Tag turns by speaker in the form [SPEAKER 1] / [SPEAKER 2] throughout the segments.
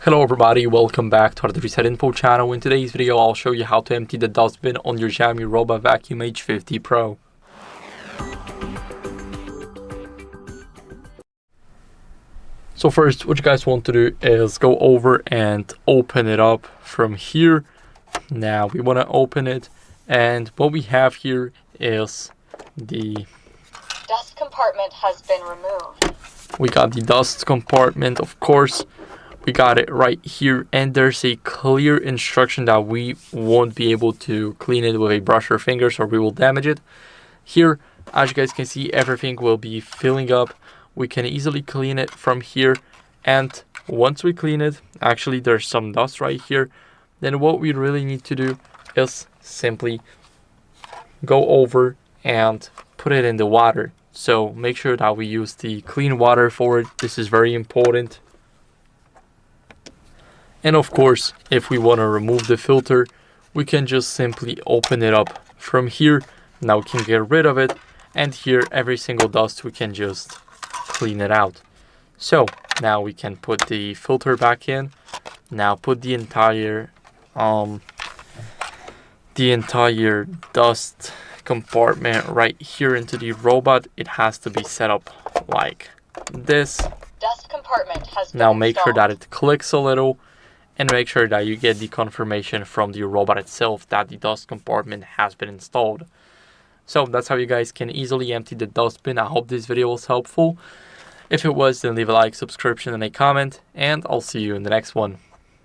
[SPEAKER 1] Hello everybody, welcome back to HardReset.Info channel. In today's video, I'll show you how to empty the dustbin on your Xiaomi robot vacuum H50 Pro. So first, what you guys want to do is go over and open it up from here. Now we want to open it, and what we have here is the
[SPEAKER 2] dust compartment has been removed.
[SPEAKER 1] We got the dust compartment, of course. We got it right here, and there's a clear instruction that we won't be able to clean it with a brush or fingers or we will damage it. Here, as you guys can see, everything will be filling up. We can easily clean it from here, and once we clean it, actually there's some dust right here, then what we really need to do is simply go over and put it in the water. So make sure that we use the clean water for it. This is very important. And of course, if we want to remove the filter, we can just simply open it up from here. Now we can get rid of it, and here every single dust we can just clean it out. So now we can put the filter back in. Now put the entire dust compartment right here into the robot. It has to be set up like this.
[SPEAKER 2] Dust compartment has been
[SPEAKER 1] Now make
[SPEAKER 2] installed.
[SPEAKER 1] sure that it clicks a little, and make sure that you get the confirmation from the robot itself that the dust compartment has been installed. So that's how you guys can easily empty the dustbin. I hope this video was helpful. If it was, then leave a like, subscription, and a comment, and I'll see you in the next one.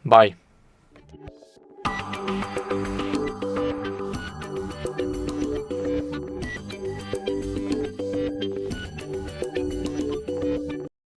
[SPEAKER 1] Bye.